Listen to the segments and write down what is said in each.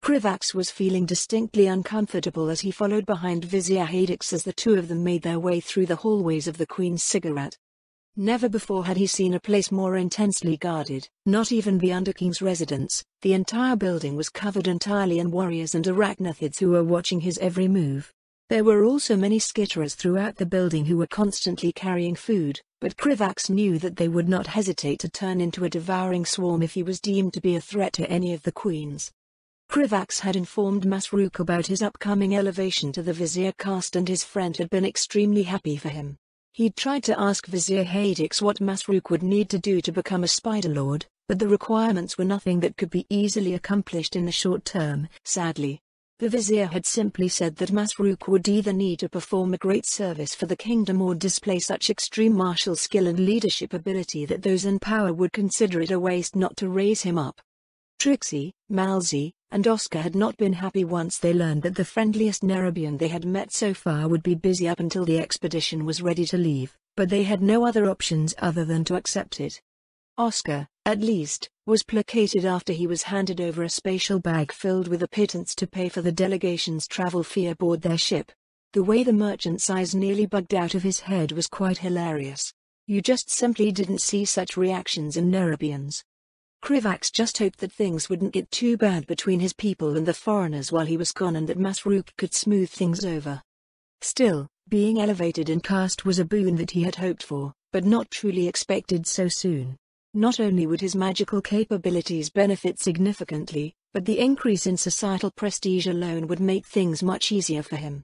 Krivax was feeling distinctly uncomfortable as he followed behind Vizier Hadix as the two of them made their way through the hallways of the Queen's Cigarette. Never before had he seen a place more intensely guarded. Not even the Underking's residence. The entire building was covered entirely in warriors and arachnothids who were watching his every move. There were also many skitterers throughout the building who were constantly carrying food, but Krivax knew that they would not hesitate to turn into a devouring swarm if he was deemed to be a threat to any of the queens. Krivax had informed Masrouk about his upcoming elevation to the Vizier caste, and his friend had been extremely happy for him. He'd tried to ask Vizier Hadix what Masrouk would need to do to become a Spider Lord, but the requirements were nothing that could be easily accomplished in the short term. Sadly, the Vizier had simply said that Masrouk would either need to perform a great service for the kingdom or display such extreme martial skill and leadership ability that those in power would consider it a waste not to raise him up. Trixie, Malzy, and Oscar had not been happy once they learned that the friendliest Nerubian they had met so far would be busy up until the expedition was ready to leave, but they had no other options other than to accept it. Oscar, at least, was placated after he was handed over a spatial bag filled with a pittance to pay for the delegation's travel fee aboard their ship. The way the merchant's eyes nearly bugged out of his head was quite hilarious. You just simply didn't see such reactions in Nerubians. Krivax just hoped that things wouldn't get too bad between his people and the foreigners while he was gone, and that Masrouk could smooth things over. Still, being elevated in caste was a boon that he had hoped for, but not truly expected so soon. Not only would his magical capabilities benefit significantly, but the increase in societal prestige alone would make things much easier for him.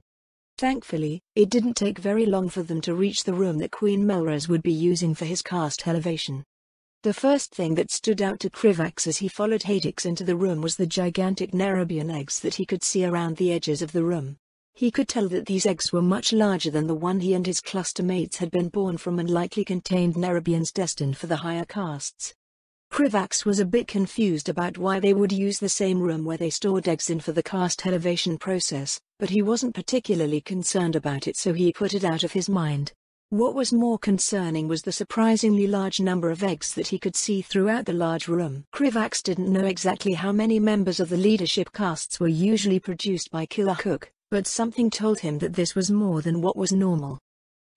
Thankfully, it didn't take very long for them to reach the room that Queen Melrose would be using for his caste elevation. The first thing that stood out to Krivax as he followed Hadix into the room was the gigantic Nerubian eggs that he could see around the edges of the room. He could tell that these eggs were much larger than the one he and his cluster mates had been born from, and likely contained Nerubians destined for the higher castes. Krivax was a bit confused about why they would use the same room where they stored eggs in for the caste elevation process, but he wasn't particularly concerned about it, so he put it out of his mind. What was more concerning was the surprisingly large number of eggs that he could see throughout the large room. Krivax didn't know exactly how many members of the leadership castes were usually produced by Killer Cook, but something told him that this was more than what was normal.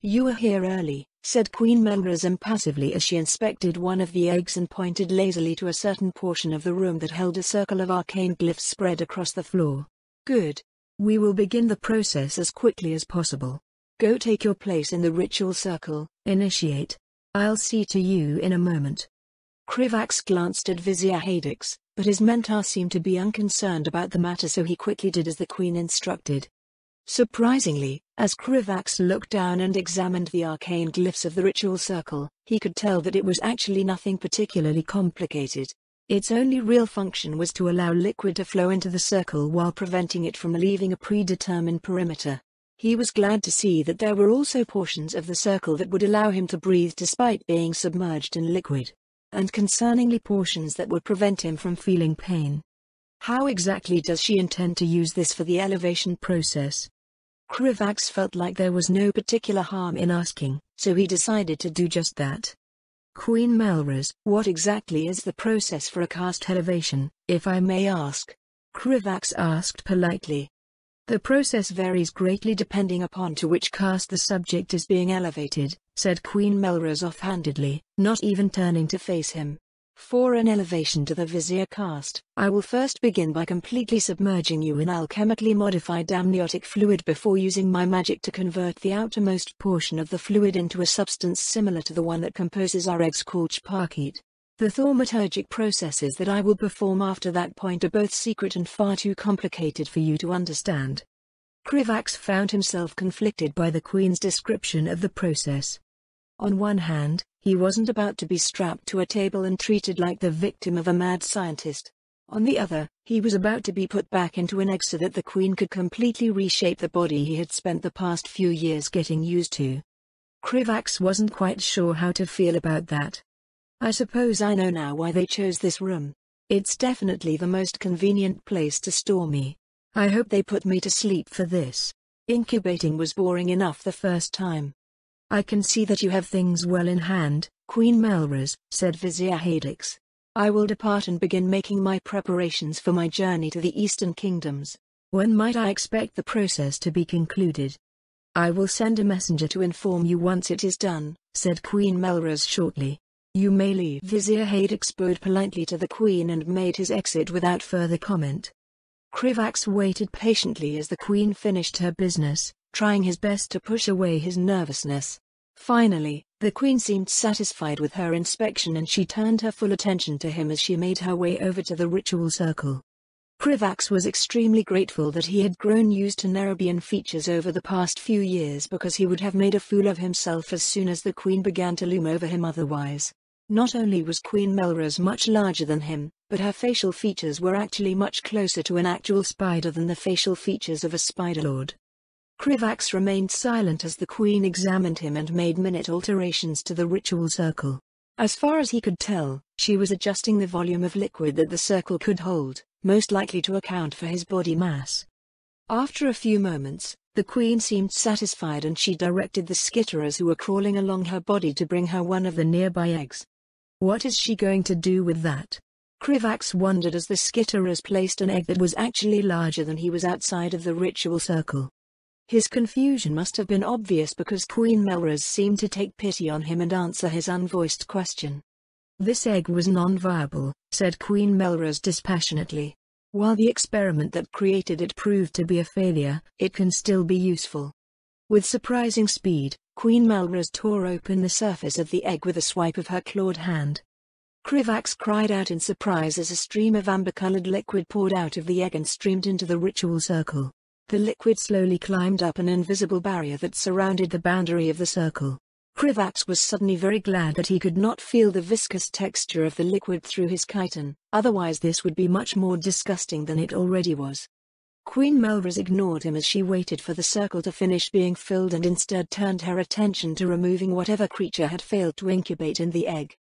"You were here early," said Queen Melrose impassively as she inspected one of the eggs and pointed lazily to a certain portion of the room that held a circle of arcane glyphs spread across the floor. "Good. We will begin the process as quickly as possible. Go take your place in the ritual circle, initiate. I'll see to you in a moment." Krivax glanced at Vizier Hadix, but his mentor seemed to be unconcerned about the matter, so he quickly did as the Queen instructed. Surprisingly, as Krivax looked down and examined the arcane glyphs of the ritual circle, he could tell that it was actually nothing particularly complicated. Its only real function was to allow liquid to flow into the circle while preventing it from leaving a predetermined perimeter. He was glad to see that there were also portions of the circle that would allow him to breathe despite being submerged in liquid, and concerningly portions that would prevent him from feeling pain. How exactly does she intend to use this for the elevation process? Krivax felt like there was no particular harm in asking, so he decided to do just that. "Queen Melrose, what exactly is the process for a caste elevation, if I may ask?" Krivax asked politely. "The process varies greatly depending upon to which caste the subject is being elevated," said Queen Melrose offhandedly, not even turning to face him. "For an elevation to the Vizier caste, I will first begin by completely submerging you in alchemically modified amniotic fluid before using my magic to convert the outermost portion of the fluid into a substance similar to the one that composes our eggs called Chparkit. The thaumaturgic processes that I will perform after that point are both secret and far too complicated for you to understand." Krivax found himself conflicted by the Queen's description of the process. On one hand, he wasn't about to be strapped to a table and treated like the victim of a mad scientist. On the other, he was about to be put back into an egg so that the Queen could completely reshape the body he had spent the past few years getting used to. Krivax wasn't quite sure how to feel about that. "I suppose I know now why they chose this room. It's definitely the most convenient place to store me. I hope they put me to sleep for this. Incubating was boring enough the first time." "I can see that you have things well in hand, Queen Melrose," said Vizier Hadix. I will depart and begin making my preparations for my journey to the Eastern Kingdoms. When might I expect the process to be concluded? I will send a messenger to inform you once it is done, said Queen Melrose shortly. You may leave. Vizier Haedix bowed politely to the Queen and made his exit without further comment. Krivax waited patiently as the Queen finished her business, trying his best to push away his nervousness. Finally, the Queen seemed satisfied with her inspection and she turned her full attention to him as she made her way over to the ritual circle. Krivax was extremely grateful that he had grown used to Nerubian features over the past few years because he would have made a fool of himself as soon as the Queen began to loom over him otherwise. Not only was Queen Melrose much larger than him, but her facial features were actually much closer to an actual spider than the facial features of a spider lord. Krivax remained silent as the Queen examined him and made minute alterations to the ritual circle. As far as he could tell, she was adjusting the volume of liquid that the circle could hold, most likely to account for his body mass. After a few moments, the Queen seemed satisfied and she directed the skitterers who were crawling along her body to bring her one of the nearby eggs. What is she going to do with that? Krivax wondered as the skitterers placed an egg that was actually larger than he was outside of the ritual circle. His confusion must have been obvious because Queen Melrose seemed to take pity on him and answer his unvoiced question. This egg was non-viable, said Queen Melrose dispassionately. While the experiment that created it proved to be a failure, it can still be useful. With surprising speed, Queen Melrose tore open the surface of the egg with a swipe of her clawed hand. Krivax cried out in surprise as a stream of amber-colored liquid poured out of the egg and streamed into the ritual circle. The liquid slowly climbed up an invisible barrier that surrounded the boundary of the circle. Krivax was suddenly very glad that he could not feel the viscous texture of the liquid through his chitin, otherwise this would be much more disgusting than it already was. Queen Melrose ignored him as she waited for the circle to finish being filled and instead turned her attention to removing whatever creature had failed to incubate in the egg.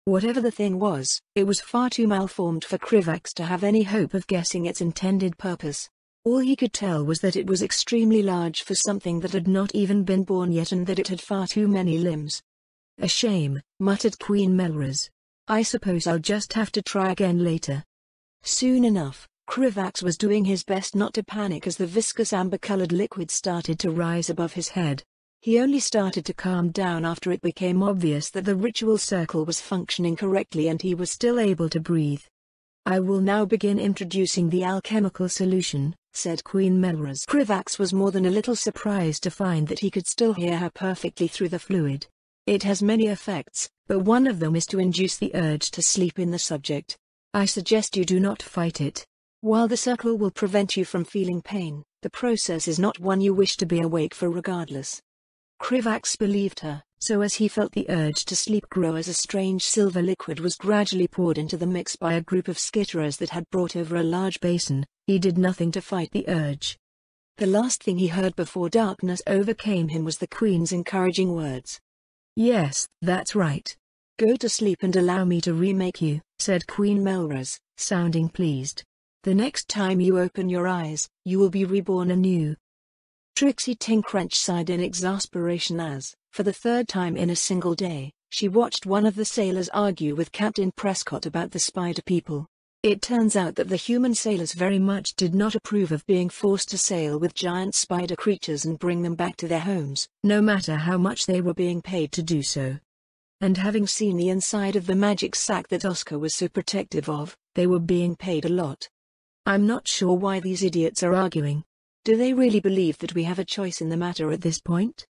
Whatever the thing was, it was far too malformed for Krivax to have any hope of guessing its intended purpose. All he could tell was that it was extremely large for something that had not even been born yet and that it had far too many limbs. A shame, muttered Queen Melrose. I suppose I'll just have to try again later. Soon enough, Krivax was doing his best not to panic as the viscous amber-colored liquid started to rise above his head. He only started to calm down after it became obvious that the ritual circle was functioning correctly and he was still able to breathe. I will now begin introducing the alchemical solution, said Queen Melrose. Krivax was more than a little surprised to find that he could still hear her perfectly through the fluid. It has many effects, but one of them is to induce the urge to sleep in the subject. I suggest you do not fight it. While the circle will prevent you from feeling pain, the process is not one you wish to be awake for regardless. Krivax believed her, so as he felt the urge to sleep grow as a strange silver liquid was gradually poured into the mix by a group of skitterers that had brought over a large basin, he did nothing to fight the urge. The last thing he heard before darkness overcame him was the Queen's encouraging words. Yes, that's right. Go to sleep and allow me to remake you, said Queen Melrose, sounding pleased. The next time you open your eyes, you will be reborn anew. Trixie Tinkrench sighed in exasperation as, for the third time in a single day, she watched one of the sailors argue with Captain Prescott about the spider people. It turns out that the human sailors very much did not approve of being forced to sail with giant spider creatures and bring them back to their homes, no matter how much they were being paid to do so. And having seen the inside of the magic sack that Oscar was so protective of, they were being paid a lot. I'm not sure why these idiots are arguing. Do they really believe that we have a choice in the matter at this point?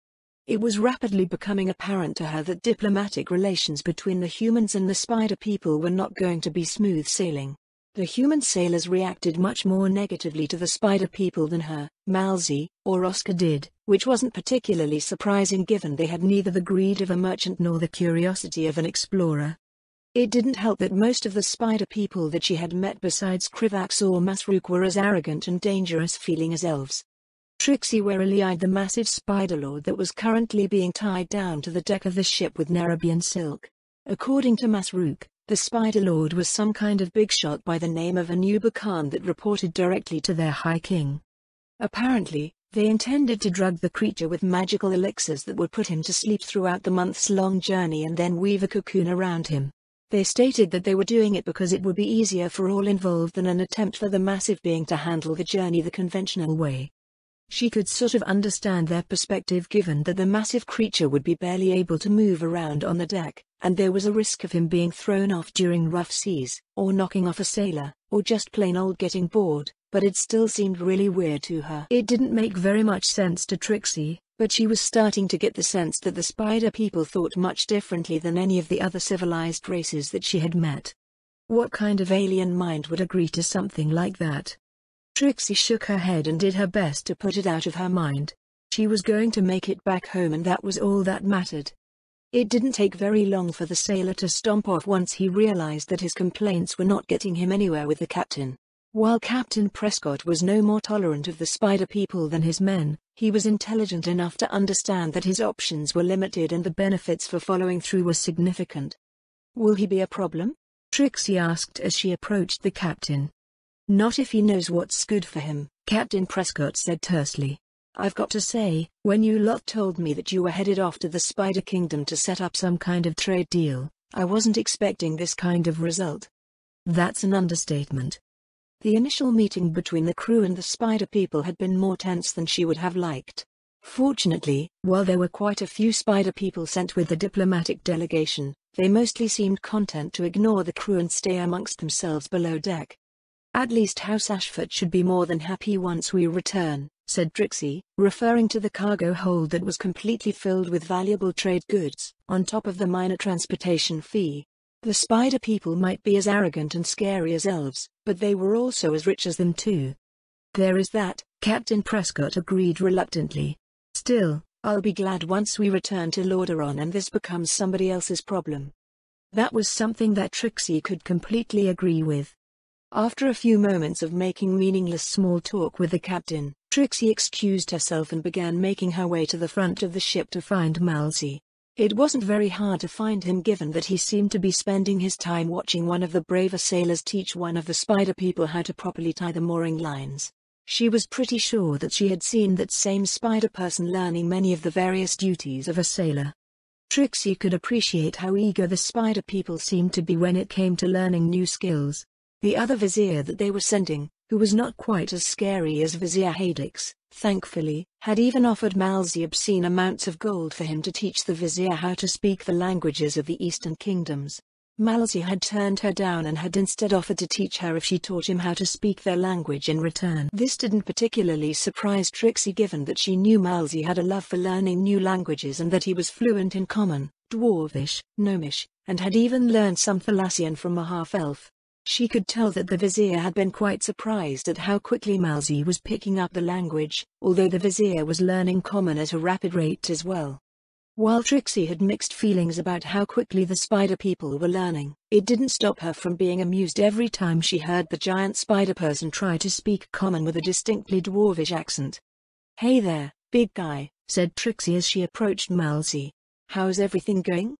It was rapidly becoming apparent to her that diplomatic relations between the humans and the spider people were not going to be smooth sailing. The human sailors reacted much more negatively to the spider people than her, Malzy, or Oscar did, which wasn't particularly surprising given they had neither the greed of a merchant nor the curiosity of an explorer. It didn't help that most of the spider people that she had met besides Krivax or Masrook were as arrogant and dangerous-feeling as elves. Trixie warily eyed the massive spider lord that was currently being tied down to the deck of the ship with Nerubian silk. According to Masrook, the spider lord was some kind of big shot by the name of Anuba Khan that reported directly to their High King. Apparently, they intended to drug the creature with magical elixirs that would put him to sleep throughout the months-long journey and then weave a cocoon around him. They stated that they were doing it because it would be easier for all involved than an attempt for the massive being to handle the journey the conventional way. She could sort of understand their perspective given that the massive creature would be barely able to move around on the deck, and there was a risk of him being thrown off during rough seas, or knocking off a sailor, or just plain old getting bored, but it still seemed really weird to her. It didn't make very much sense to Trixie, but she was starting to get the sense that the spider people thought much differently than any of the other civilized races that she had met. What kind of alien mind would agree to something like that? Trixie shook her head and did her best to put it out of her mind. She was going to make it back home and that was all that mattered. It didn't take very long for the sailor to stomp off once he realized that his complaints were not getting him anywhere with the captain. While Captain Prescott was no more tolerant of the spider people than his men, he was intelligent enough to understand that his options were limited and the benefits for following through were significant. "Will he be a problem?" Trixie asked as she approached the captain. "Not if he knows what's good for him," Captain Prescott said tersely. "I've got to say, when you lot told me that you were headed off to the Spider Kingdom to set up some kind of trade deal, I wasn't expecting this kind of result." "That's an understatement." The initial meeting between the crew and the spider people had been more tense than she would have liked. Fortunately, while there were quite a few spider people sent with the diplomatic delegation, they mostly seemed content to ignore the crew and stay amongst themselves below deck. "At least House Ashford should be more than happy once we return," said Trixie, referring to the cargo hold that was completely filled with valuable trade goods, on top of the minor transportation fee. The spider people might be as arrogant and scary as elves, but they were also as rich as them too. "There is that," Captain Prescott agreed reluctantly. "Still, I'll be glad once we return to Lordaeron and this becomes somebody else's problem." That was something that Trixie could completely agree with. After a few moments of making meaningless small talk with the captain, Trixie excused herself and began making her way to the front of the ship to find Malzy. It wasn't very hard to find him given that he seemed to be spending his time watching one of the braver sailors teach one of the spider people how to properly tie the mooring lines. She was pretty sure that she had seen that same spider person learning many of the various duties of a sailor. Trixie could appreciate how eager the spider people seemed to be when it came to learning new skills. The other vizier that they were sending, who was not quite as scary as Vizier Hadix, thankfully, had even offered Malzy obscene amounts of gold for him to teach the vizier how to speak the languages of the Eastern Kingdoms. Malzy had turned her down and had instead offered to teach her if she taught him how to speak their language in return. This didn't particularly surprise Trixie given that she knew Malzy had a love for learning new languages and that he was fluent in Common, Dwarvish, Gnomish, and had even learned some Thalassian from a half-elf. She could tell that the vizier had been quite surprised at how quickly Malzy was picking up the language, although the vizier was learning Common at a rapid rate as well. While Trixie had mixed feelings about how quickly the spider people were learning, it didn't stop her from being amused every time she heard the giant spider person try to speak Common with a distinctly dwarvish accent. "Hey there, big guy," said Trixie as she approached Malzy. "How's everything going?"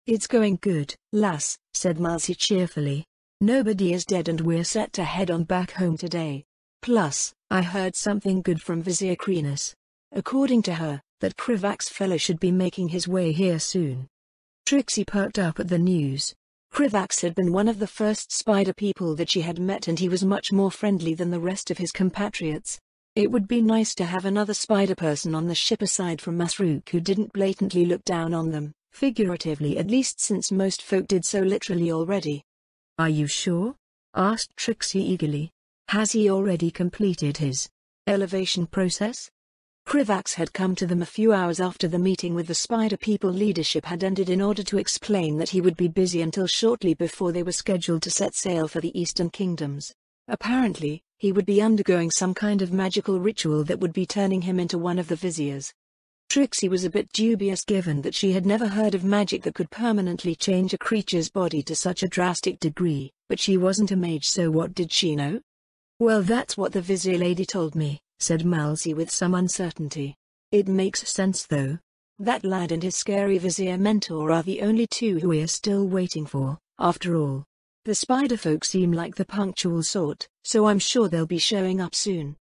"It's going good, lass," said Malzy cheerfully. "Nobody is dead and we're set to head on back home today. Plus, I heard something good from Vizier Kreenus. According to her, that Krivax fellow should be making his way here soon." Trixie perked up at the news. Krivax had been one of the first spider people that she had met and he was much more friendly than the rest of his compatriots. It would be nice to have another spider person on the ship aside from Masrook who didn't blatantly look down on them, figuratively at least since most folk did so literally already. "Are you sure?" asked Trixie eagerly. "Has he already completed his elevation process?" Krivax had come to them a few hours after the meeting with the spider people leadership had ended in order to explain that he would be busy until shortly before they were scheduled to set sail for the Eastern Kingdoms. Apparently, he would be undergoing some kind of magical ritual that would be turning him into one of the viziers. Trixie was a bit dubious given that she had never heard of magic that could permanently change a creature's body to such a drastic degree, but she wasn't a mage, so what did she know? "Well, that's what the vizier lady told me," said Malzy with some uncertainty. "It makes sense though. That lad and his scary vizier mentor are the only two who we're still waiting for, after all. The spider folk seem like the punctual sort, so I'm sure they'll be showing up soon."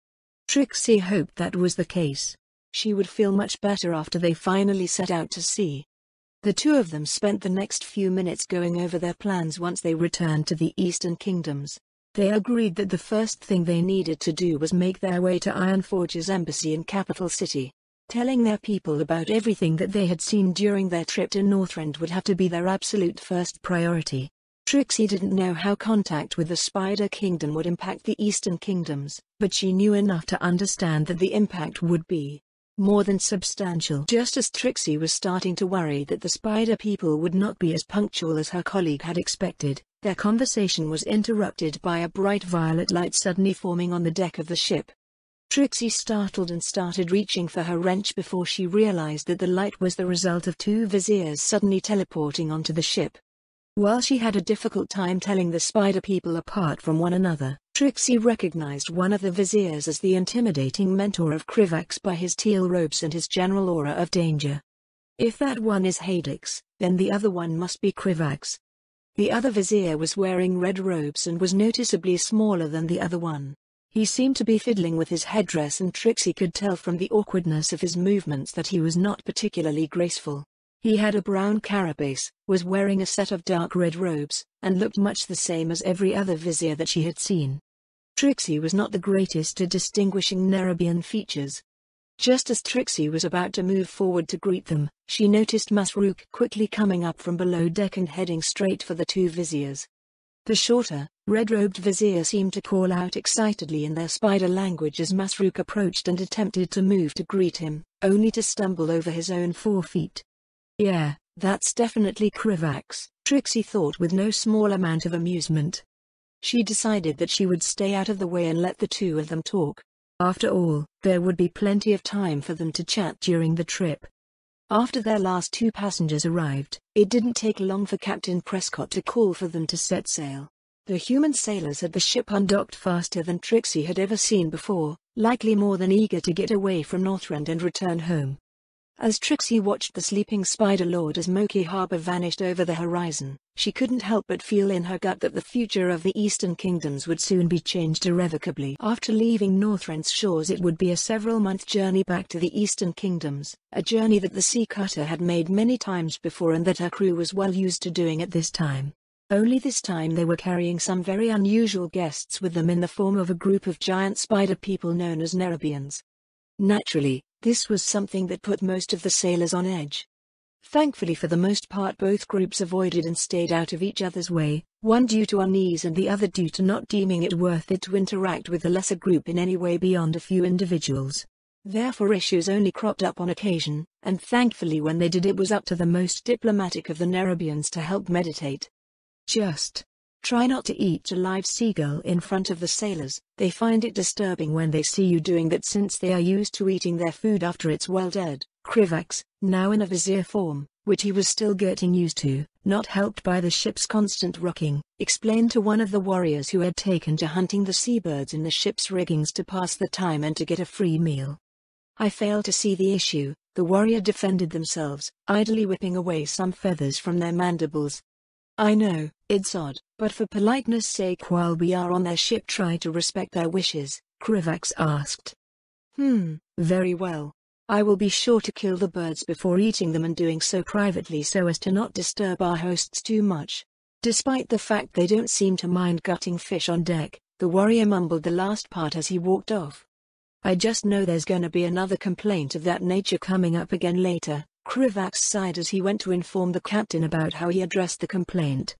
Trixie hoped that was the case. She would feel much better after they finally set out to sea. The two of them spent the next few minutes going over their plans once they returned to the Eastern Kingdoms. They agreed that the first thing they needed to do was make their way to Ironforge's embassy in Capital City. Telling their people about everything that they had seen during their trip to Northrend would have to be their absolute first priority. Trixie didn't know how contact with the Spider Kingdom would impact the Eastern Kingdoms, but she knew enough to understand that the impact would be more than substantial. Just as Trixie was starting to worry that the Spider people would not be as punctual as her colleague had expected, their conversation was interrupted by a bright violet light suddenly forming on the deck of the ship. Trixie startled and started reaching for her wrench before she realized that the light was the result of two viziers suddenly teleporting onto the ship. While she had a difficult time telling the Spider people apart from one another, Trixie recognized one of the viziers as the intimidating mentor of Krivax by his teal robes and his general aura of danger. If that one is Hadix, then the other one must be Krivax. The other vizier was wearing red robes and was noticeably smaller than the other one. He seemed to be fiddling with his headdress, and Trixie could tell from the awkwardness of his movements that he was not particularly graceful. He had a brown carapace, was wearing a set of dark red robes, and looked much the same as every other vizier that she had seen. Trixie was not the greatest at distinguishing Nerubian features. Just as Trixie was about to move forward to greet them, she noticed Masrook quickly coming up from below deck and heading straight for the two viziers. The shorter, red-robed vizier seemed to call out excitedly in their spider language as Masrook approached and attempted to move to greet him, only to stumble over his own 4 feet. Yeah, that's definitely Krivax, Trixie thought with no small amount of amusement. She decided that she would stay out of the way and let the two of them talk. After all, there would be plenty of time for them to chat during the trip. After their last 2 passengers arrived, it didn't take long for Captain Prescott to call for them to set sail. The human sailors at the ship undocked faster than Trixie had ever seen before, likely more than eager to get away from Northrend and return home. As Trixie watched the sleeping Spider Lord as Moki Harbor vanished over the horizon, she couldn't help but feel in her gut that the future of the Eastern Kingdoms would soon be changed irrevocably. After leaving Northrend's shores, it would be a several-month journey back to the Eastern Kingdoms, a journey that the sea cutter had made many times before and that her crew was well used to doing at this time. Only this time they were carrying some very unusual guests with them in the form of a group of giant spider people known as Nerubians. Naturally, this was something that put most of the sailors on edge. Thankfully, for the most part, both groups avoided and stayed out of each other's way, one due to unease and the other due to not deeming it worth it to interact with the lesser group in any way beyond a few individuals. Therefore issues only cropped up on occasion, and thankfully when they did, it was up to the most diplomatic of the Nerubians to help mediate. Just try not to eat a live seagull in front of the sailors. They find it disturbing when they see you doing that, since they are used to eating their food after it's well dead. Krivax, now in a vizier form, which he was still getting used to, not helped by the ship's constant rocking, explained to one of the warriors who had taken to hunting the seabirds in the ship's riggings to pass the time and to get a free meal. I fail to see the issue, the warrior defended themselves, idly whipping away some feathers from their mandibles. I know, it's odd, but for politeness' sake, while we are on their ship, try to respect their wishes, Krivax asked. Very well. I will be sure to kill the birds before eating them, and doing so privately so as to not disturb our hosts too much. Despite the fact they don't seem to mind gutting fish on deck, the warrior mumbled the last part as he walked off. I just know there's gonna be another complaint of that nature coming up again later. Krivax sighed as he went to inform the captain about how he addressed the complaint.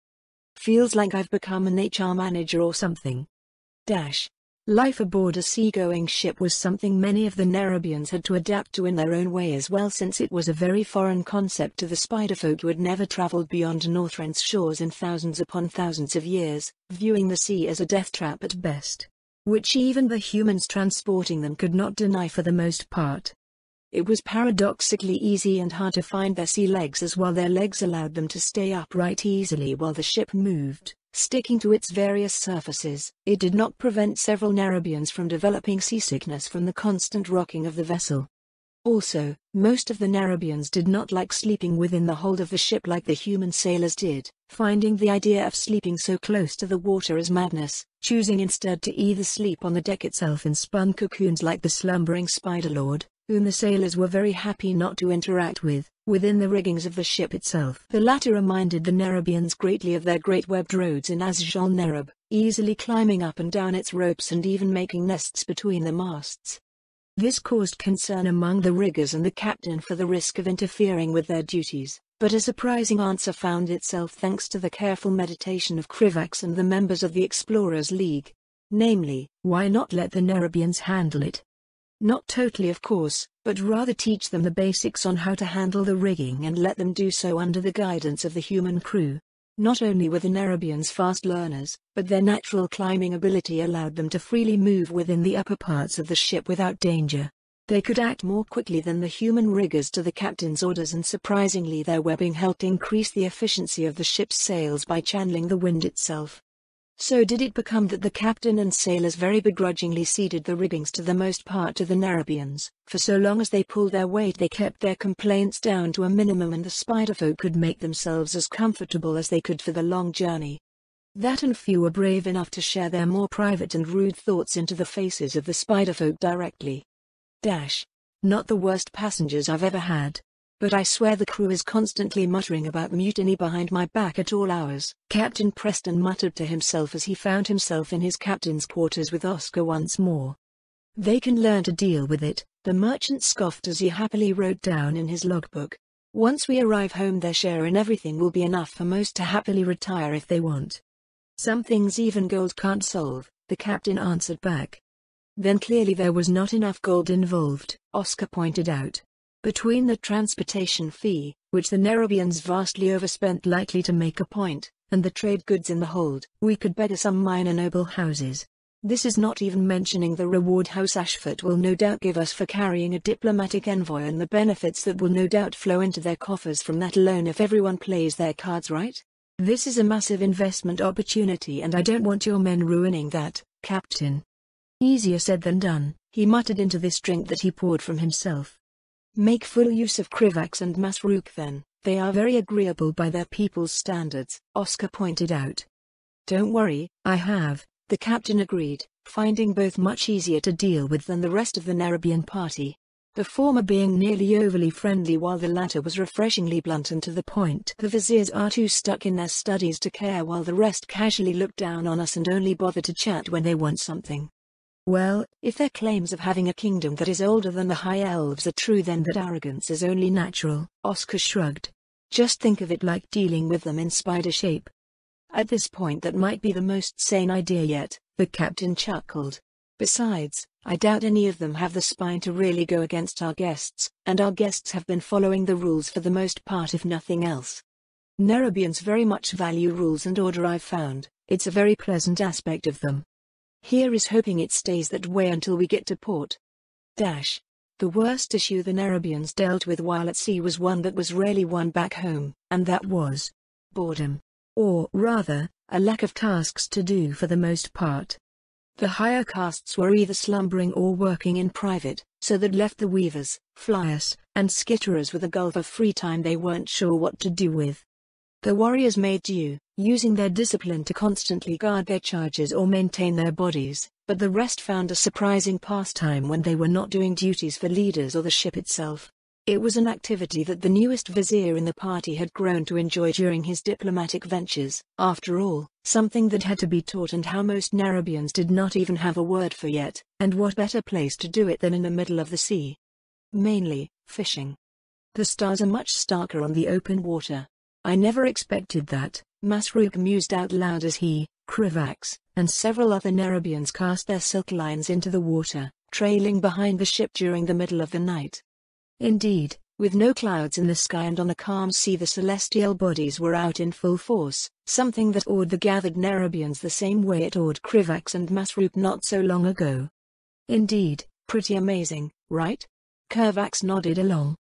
Feels like I've become an HR manager or something. Life aboard a seagoing ship was something many of the Nerubians had to adapt to in their own way as well, since it was a very foreign concept to the spiderfolk who had never traveled beyond Northrend's shores in thousands upon thousands of years, viewing the sea as a death trap at best, which even the humans transporting them could not deny for the most part. It was paradoxically easy and hard to find their sea legs, as while their legs allowed them to stay upright easily while the ship moved, sticking to its various surfaces, it did not prevent several Nerubians from developing seasickness from the constant rocking of the vessel. Also, most of the Nerubians did not like sleeping within the hold of the ship like the human sailors did, finding the idea of sleeping so close to the water as madness, choosing instead to either sleep on the deck itself in spun cocoons like the slumbering Spider Lord, whom the sailors were very happy not to interact with, within the riggings of the ship itself. The latter reminded the Nerubians greatly of their great webbed roads in Azjol Nerub, easily climbing up and down its ropes and even making nests between the masts. This caused concern among the riggers and the captain for the risk of interfering with their duties, but a surprising answer found itself thanks to the careful meditation of Krivax and the members of the Explorers League. Namely, why not let the Nerubians handle it? Not totally of course, but rather teach them the basics on how to handle the rigging and let them do so under the guidance of the human crew. Not only were the Nerubians fast learners, but their natural climbing ability allowed them to freely move within the upper parts of the ship without danger. They could act more quickly than the human riggers to the captain's orders, and surprisingly their webbing helped increase the efficiency of the ship's sails by channeling the wind itself. So did it become that the captain and sailors very begrudgingly ceded the riggings to the most part to the Nerubians, for so long as they pulled their weight they kept their complaints down to a minimum and the spiderfolk could make themselves as comfortable as they could for the long journey. That and few were brave enough to share their more private and rude thoughts into the faces of the spiderfolk directly. Not the worst passengers I've ever had. But I swear the crew is constantly muttering about mutiny behind my back at all hours. Captain Preston muttered to himself as he found himself in his captain's quarters with Oscar once more. They can learn to deal with it, the merchant scoffed as he happily wrote down in his logbook. Once we arrive home their share in everything will be enough for most to happily retire if they want. Some things even gold can't solve, the captain answered back. Then clearly there was not enough gold involved, Oscar pointed out. Between the transportation fee, which the Nerubians vastly overspent likely to make a point, and the trade goods in the hold, we could beggar some minor noble houses. This is not even mentioning the reward House Ashford will no doubt give us for carrying a diplomatic envoy and the benefits that will no doubt flow into their coffers from that alone if everyone plays their cards right. This is a massive investment opportunity and I don't want your men ruining that, Captain. Easier said than done, he muttered into this drink that he poured from himself. Make full use of Krivax and Masruk then, they are very agreeable by their people's standards, Oscar pointed out. Don't worry, I have, the captain agreed, finding both much easier to deal with than the rest of the Nerubian party. The former being nearly overly friendly while the latter was refreshingly blunt and to the point. The viziers are too stuck in their studies to care while the rest casually look down on us and only bother to chat when they want something. Well, if their claims of having a kingdom that is older than the High Elves are true then that arrogance is only natural, Oscar shrugged. Just think of it like dealing with them in spider shape. At this point that might be the most sane idea yet, the captain chuckled. Besides, I doubt any of them have the spine to really go against our guests, and our guests have been following the rules for the most part if nothing else. Nerubians very much value rules and order I've found, it's a very pleasant aspect of them. Here is hoping it stays that way until we get to port. The worst issue the Nerubians dealt with while at sea was one that was rarely won back home, and that was boredom. Or rather, a lack of tasks to do for the most part. The higher castes were either slumbering or working in private, so that left the weavers, flyers, and skitterers with a gulf of free time they weren't sure what to do with. The warriors made do, using their discipline to constantly guard their charges or maintain their bodies, but the rest found a surprising pastime when they were not doing duties for leaders or the ship itself. It was an activity that the newest vizier in the party had grown to enjoy during his diplomatic ventures, after all, something that had to be taught and how most Nerubians did not even have a word for yet, and what better place to do it than in the middle of the sea. Mainly, fishing. The stars are much starker on the open water. I never expected that, Masruk mused out loud as he, Krivax, and several other Nerubians cast their silk lines into the water, trailing behind the ship during the middle of the night. Indeed, with no clouds in the sky and on a calm sea the celestial bodies were out in full force, something that awed the gathered Nerubians the same way it awed Krivax and Masruk not so long ago. Indeed, pretty amazing, right? Krivax nodded along.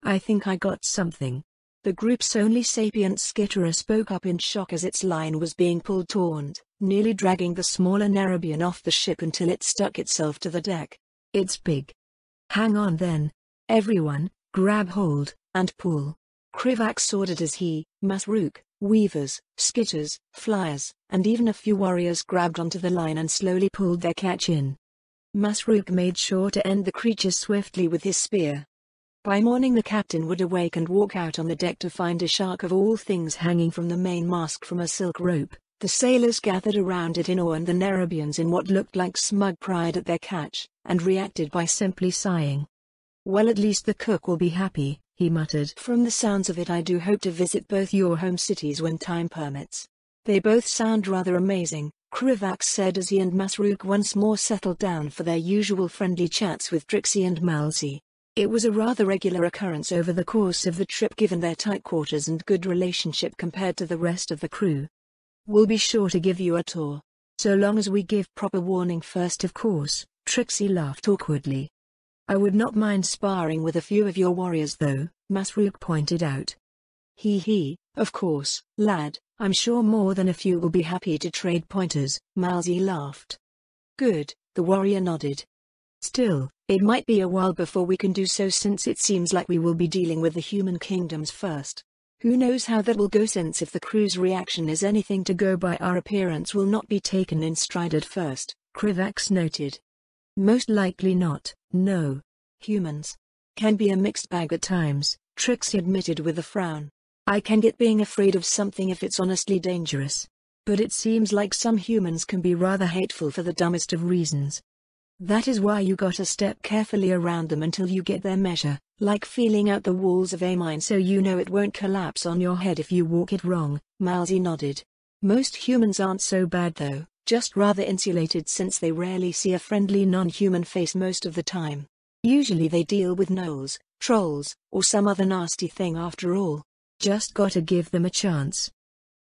I think I got something. The group's only sapient skitterer spoke up in shock as its line was being pulled taut, nearly dragging the smaller Nerubian off the ship until it stuck itself to the deck. It's big. Hang on then. Everyone, grab hold, and pull. Krivax ordered as he, Masruk, weavers, skitters, flyers, and even a few warriors grabbed onto the line and slowly pulled their catch in. Masrook made sure to end the creature swiftly with his spear. By morning the captain would awake and walk out on the deck to find a shark of all things hanging from the mainmast from a silk rope. The sailors gathered around it in awe and the Nerubians in what looked like smug pride at their catch, and reacted by simply sighing. "Well, at least the cook will be happy," he muttered. "From the sounds of it, I do hope to visit both your home cities when time permits. They both sound rather amazing," Krivax said as he and Masrook once more settled down for their usual friendly chats with Trixie and Malzy. It was a rather regular occurrence over the course of the trip given their tight quarters and good relationship compared to the rest of the crew. "We'll be sure to give you a tour. So long as we give proper warning first, of course," Trixie laughed awkwardly. "I would not mind sparring with a few of your warriors though," Masrook pointed out. "Hee, of course, lad, I'm sure more than a few will be happy to trade pointers," Malzy laughed. "Good," the warrior nodded. "Still, it might be a while before we can do so since it seems like we will be dealing with the human kingdoms first. Who knows how that will go, since if the crew's reaction is anything to go by, our appearance will not be taken in stride at first," Krivax noted. "Most likely not, no. Humans can be a mixed bag at times," Trixie admitted with a frown. "I can get being afraid of something if it's honestly dangerous. But it seems like some humans can be rather hateful for the dumbest of reasons. That is why you gotta step carefully around them until you get their measure, like feeling out the walls of a mine so you know it won't collapse on your head if you walk it wrong," Malzy nodded. "Most humans aren't so bad though, just rather insulated since they rarely see a friendly non-human face most of the time. Usually they deal with gnolls, trolls, or some other nasty thing after all. Just gotta give them a chance."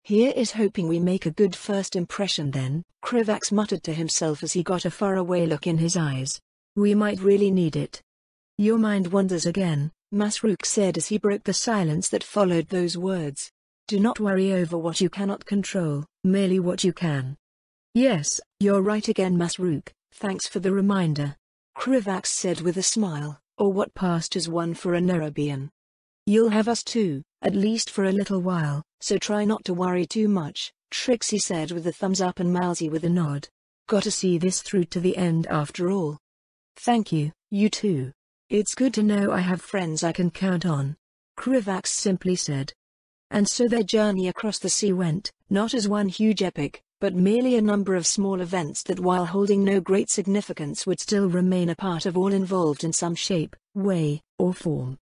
"Here is hoping we make a good first impression then," Krivax muttered to himself as he got a faraway look in his eyes. "We might really need it." "Your mind wanders again," Masrook said as he broke the silence that followed those words. "Do not worry over what you cannot control, merely what you can." "Yes, you're right again, Masrook, thanks for the reminder," Krivax said with a smile, or what passed as one for a Nerubian. "You'll have us too, at least for a little while, so try not to worry too much," Trixie said with a thumbs up and Malzy with a nod. "Gotta see this through to the end after all." "Thank you, you too. It's good to know I have friends I can count on," Krivax simply said. And so their journey across the sea went, not as one huge epic, but merely a number of small events that, while holding no great significance, would still remain a part of all involved in some shape, way, or form.